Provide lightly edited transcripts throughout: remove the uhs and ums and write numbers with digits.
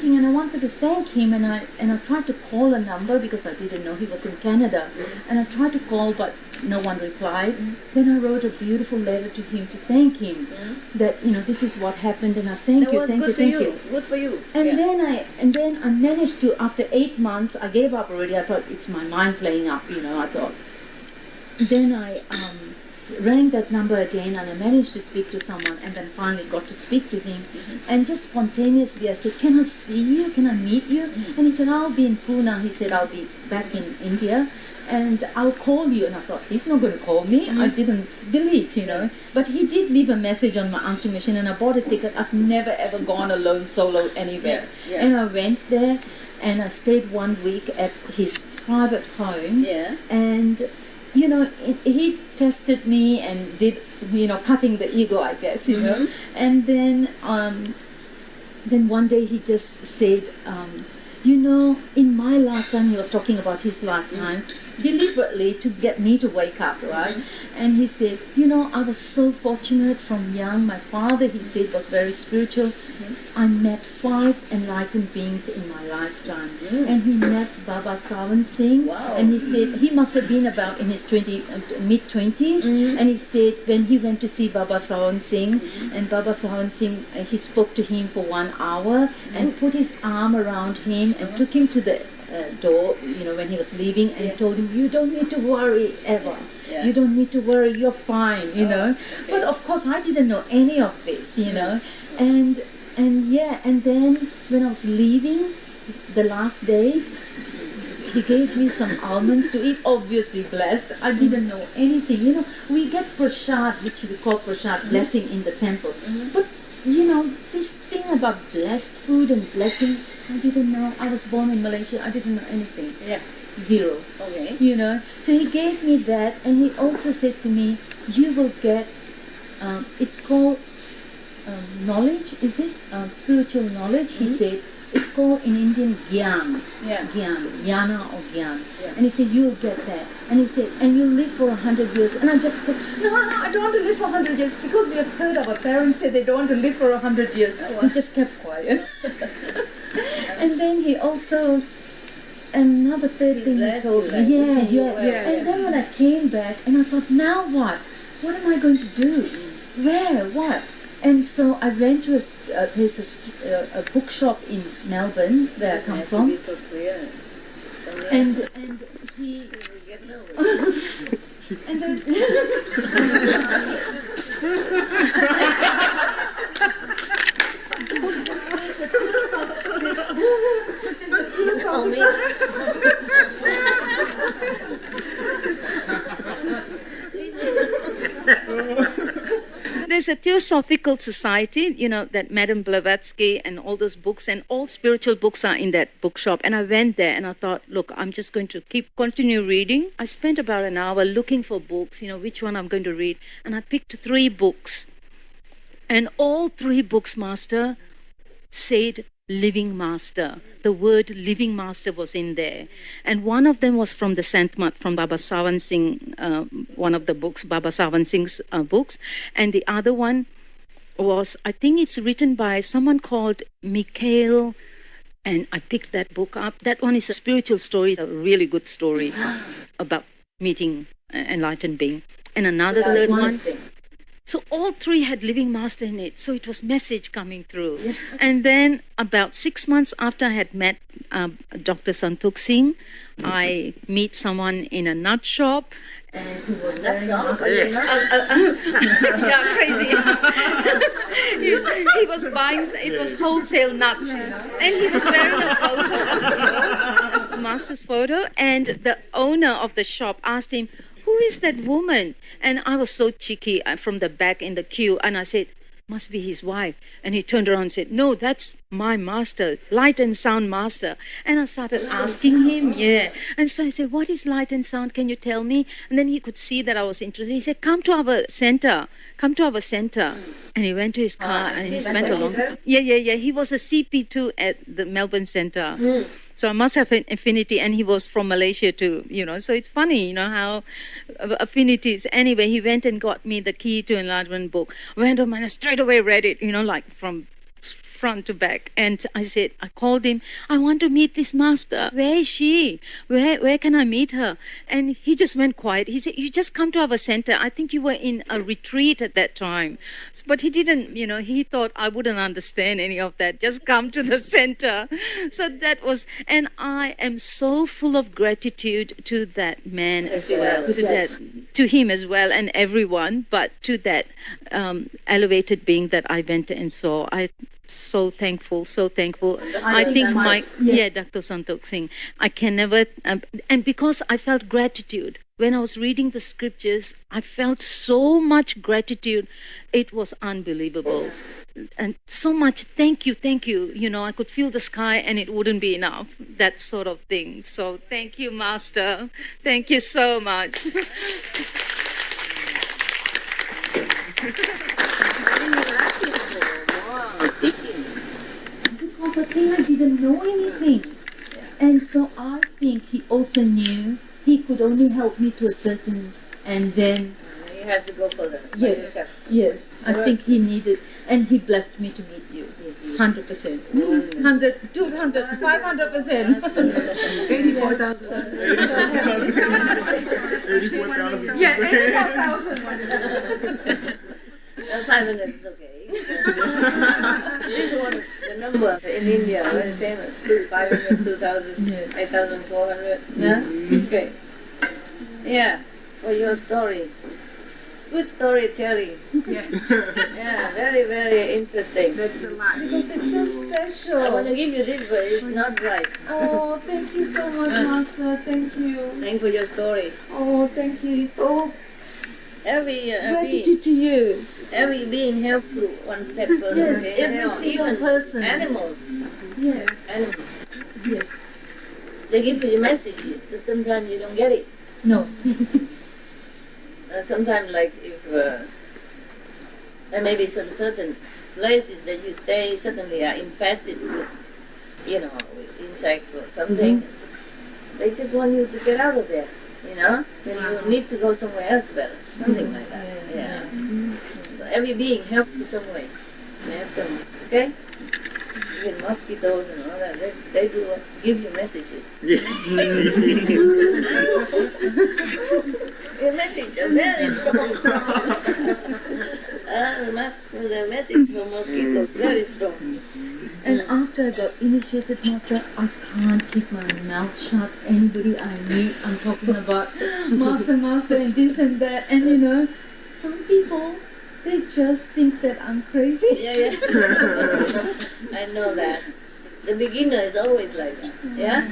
thinking, and I wanted to thank him, and I tried to call a number because I didn't know he was in Canada, and I tried to call, but no one replied. Then I wrote a beautiful letter to him to thank him that this is what happened, and I thank you. Good for you. And then I managed to, after 8 months, I gave up already. I thought it's my mind playing up, I thought. Then I rang that number again, and I managed to speak to someone, and then finally got to speak to him. And just spontaneously I said, can I see you? Can I meet you? And he said, I'll be in Pune. He said, I'll be back in India, and I'll call you. And I thought, he's not going to call me. I didn't believe, But he did leave a message on my answering machine, and I bought a ticket. I've never ever gone alone, solo, anywhere. And I went there, and I stayed 1 week at his private home. And he tested me and did, cutting the ego, I guess, And then one day he just said, in my lifetime, he was talking about his lifetime, deliberately to get me to wake up, right? And he said, I was so fortunate from young. My father, he said, was very spiritual. I met 5 enlightened beings in my lifetime. And he met Baba Sawan Singh. And he said, he must have been about in his mid-20s. And he said, when he went to see Baba Sawan Singh, and Baba Sawan Singh, he spoke to him for 1 hour and put his arm around him and took him to the door, when he was leaving, and told him, you don't need to worry ever. You don't need to worry, you're fine, But of course I didn't know any of this, And then when I was leaving the last day, he gave me some almonds to eat, obviously blessed. I didn't know anything. We get prasad, which we call prasad, blessing in the temple. But, this thing about blessed food and blessing, I didn't know. I was born in Malaysia. I didn't know anything. Zero. Okay. So he gave me that, and he also said to me, you will get, it's called knowledge, is it? Spiritual knowledge. He said, it's called in Indian Gyan. Gyan. Jnana or Gyan. And he said, you'll get that. And he said, and you'll live for 100 years. And I just said, no, I don't want to live for 100 years, because we have heard our parents say they don't want to live for 100 years. He just kept quiet. And then he also, another third thing he told me. And then when I came back, and I thought, now what? What am I going to do? Where? What? And so I went to there's a bookshop in Melbourne, where I come from. And he... and then... There's a Theosophical Society, that Madame Blavatsky and all those books, and all spiritual books are in that bookshop. And I went there and I thought, look, I'm just going to continue reading. I spent about an hour looking for books, which one I'm going to read. And I picked 3 books. And all 3 books, Master, said living master. The word living master was in there. And one of them was from the Santmat, from Baba Sawan Singh, one of the books, Baba Sawan Singh's books. And the other one was, I think it's written by someone called Mikhail, and I picked that book up. That one is a spiritual story, a really good story about meeting an enlightened being. And another third one. So all 3 had living master in it. So it was message coming through. And then about 6 months after I had met Dr. Santuk Singh, I meet someone in a nut shop. And who was crazy. he was buying, it was wholesale nuts. And he was wearing a photo, master's photo. And the owner of the shop asked him, who is that woman? And I was so cheeky from the back in the queue. And I said, must be his wife. And he turned around and said, no, that's my master, light and sound master. And I started asking him, And so I said, what is light and sound? Can you tell me? And then he could see that I was interested. He said, come to our center. And he went to his car and he spent a long time. He was a CP2 at the Melbourne Center. So I must have an affinity, and he was from Malaysia too, So it's funny, how affinities. Anyway, he went and got me the Key to Enlargement book. Went home and I straight away read it, like from front to back. And I called him, I want to meet this master. Where is she? Where can I meet her? And he just went quiet. He said, you just come to our center. I think you were in a retreat at that time. But he didn't, he thought I wouldn't understand any of that. Just come to the center. So that was, and I am so full of gratitude to that man as well, to him as well, and everyone, but to that elevated being that I went and saw. I'm so thankful. I think Dr. Santokh Singh, I can never, and because I felt gratitude. When I was reading the scriptures, I felt so much gratitude. It was unbelievable. And so much, thank you. I could feel the sky and it wouldn't be enough, that sort of thing. So thank you, Master. Thank you so much. Because I think I didn't know anything. And so I think he also knew he could only help me to a certain, and then You have to go further. yes, I think he needed, and he blessed me to meet you, 100%, 100, 200, 500%. 84,000. 84,000. Yeah, 84,000. 500 is okay. This is one of the numbers in India, very famous. 500, 2,000, Yes. 8,400. Yeah? Okay. Yeah, for your story. Good storytelling. Yeah, very, very interesting. That's a lot. Because it's so I special. want to give you this, but it's not right. Oh, thank you so much, Master. Thank you. Thank for your story. Oh, thank you. It's all Every gratitude to you. being helps to one step further. Yes, okay? every single Even person. Animals. Yes, Animals. yes. They give you messages, but sometimes you don't get it. No. Sometimes, like if there may be some certain places that you stay suddenly are infested with, with insect or something. They just want you to get out of there. Then you need to go somewhere else better. Something like that. Yeah. So every being helps you some way. They have some, okay? Even mosquitoes and all that, they do give you messages. Your message is very strong. The message from mosquitoes very strong. And after I got initiated, Master, I can't keep my mouth shut. Anybody I meet, I'm talking about Master, and this and that. And some people, they just think that I'm crazy. Yeah. I know that. The beginner is always like that. Yeah?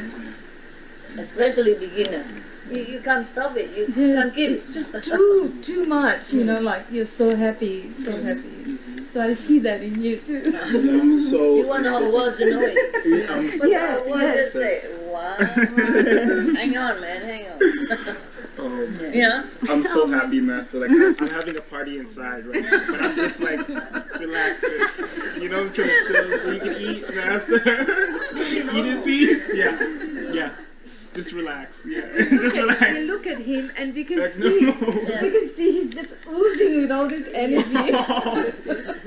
Especially beginner. You can't stop it. You can't keep It's just too much, like you're so happy. So I see that in you too. I'm so. You want the whole world to know it. I'm so. The whole world just say, wow. Hang on, man, hang on. Yeah. I'm so happy, Master. Like I'm having a party inside right now, but I'm just like relaxing. I'm trying to chill so you can eat, Master. Eat in peace. Yeah. Just relax. Yeah. Just relax. We look at him and we can Like, see, no. we can see he's just oozing with all this energy.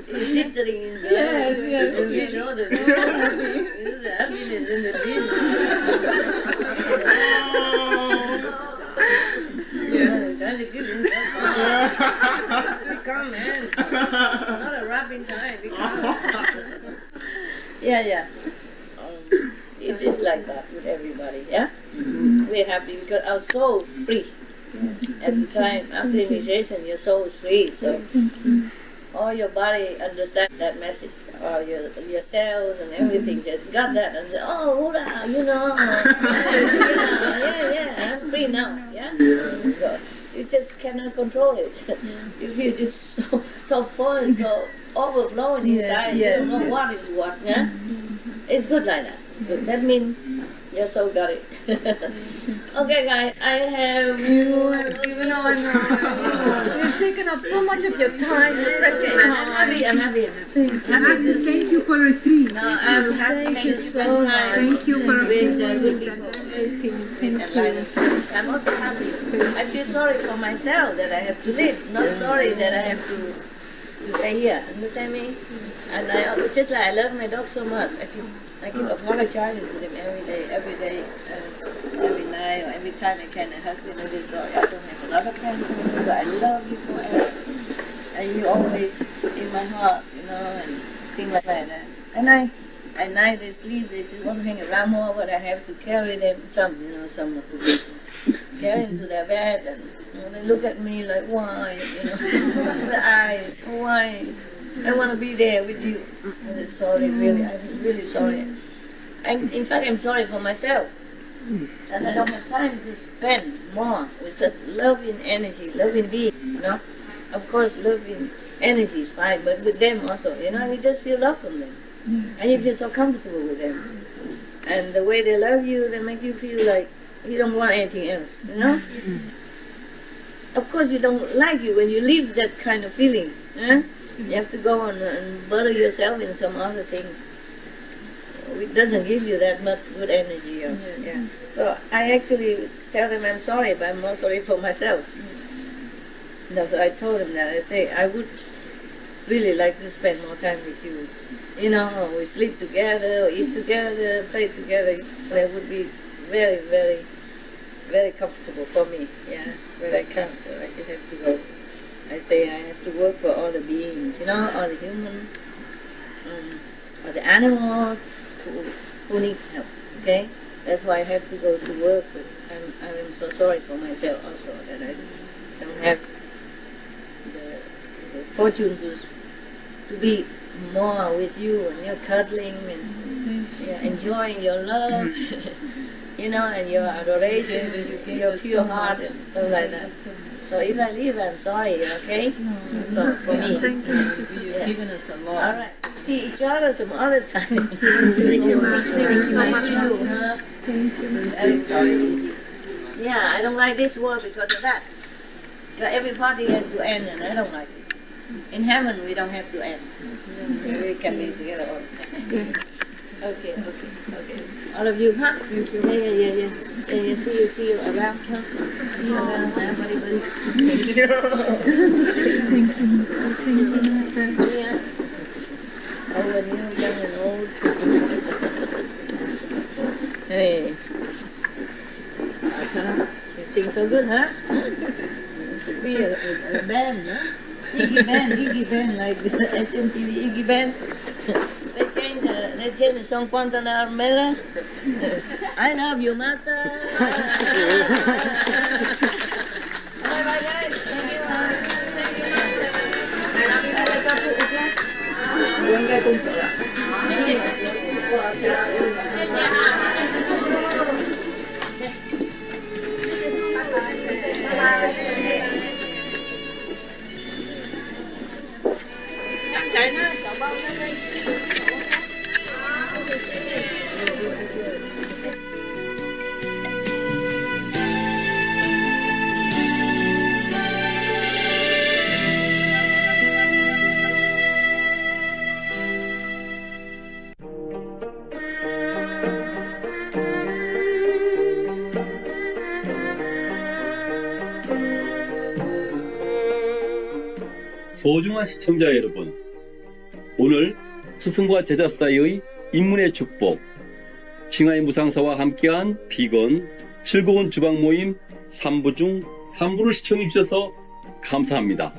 He's sitting in the Yes. You know the happiness in the dream. Trying to give him Be calm, man. Not a rapping time. Be calm. Yeah. It's just like that with everybody, yeah? We're happy because our soul is free. At the time, after initiation, your soul is free. So all your body understands that message. Or your cells and everything just got that and said, oh, hoorah, yeah, I'm free now, yeah? So you just cannot control it. You feel just so full and so overflowing inside. You don't know what is what, yeah? It's good like that. Good. That means your soul got it. Okay, guys, I have. You have given on. You've taken up so much of your time, your precious time. I'm happy. Thank you for retreat. No, I'm happy to spend time Thank you for with good people, with enlightened souls. I'm also happy. I feel sorry for myself that I have to live, not sorry that I have to to stay here. Understand me? And I just like I love my dog so much. I keep apologizing to them every day, every night, or every time I can. I hug them. I say sorry. I don't have a lot of time for you, but I love you forever. And you always in my heart, and things like that. And at night they sleep. They just want to hang around more, but I have to carry them. Some of the people carry them to their bed, and they look at me like, why? The eyes, why? I want to be there with you. I'm sorry, really. I'm really sorry. And in fact, I'm sorry for myself. And I don't have time to spend more with such loving energy, loving beings, Of course, loving energy is fine, but with them also, you just feel love from them. And you feel so comfortable with them. And the way they love you, they make you feel like you don't want anything else, Of course, you don't like it when you leave that kind of feeling, You have to go on and butter yourself in some other things. It doesn't give you that much good energy. So I actually tell them I'm sorry, but I'm more sorry for myself. So I told them that. I say, I would really like to spend more time with you. We sleep together, eat together, play together. That would be very, very, very comfortable for me. But I can't, so I just have to go. I say I have to work for all the beings, all the humans, all the animals who need help, okay? That's why I have to go to work, but I'm so sorry for myself also that I don't have the fortune to be more with you and you're cuddling and enjoying your love, and your adoration, your pure heart and stuff like that. So if I leave, I'm sorry, okay? So for me, You've given us a lot. all right. See each other some other time. Thank you, Master. Thank you so much, Master. Thank you. Very sorry. Yeah, I don't like this world because of that. Because every party has to end, and I don't like it. In heaven, we don't have to end. We can be together all the time. Okay. All of you, huh? Yeah. See you around, huh? Buddy. Yeah. Old and new, young and old. Hey. You sing so good, huh? Be a band, huh? Iggy band, like the SMTV Iggy band. They changed the song Quantum Armera. I love you, Master. Bye, guys. Thank you, Master. I love you guys. Sehingga kumpul. 소중한 시청자 여러분, 오늘 스승과 제자 사이의 인문의 축복, 칭하의 무상사와 함께한 비건 즐거운 주방 모임 3부 중 3부를 시청해 주셔서 감사합니다.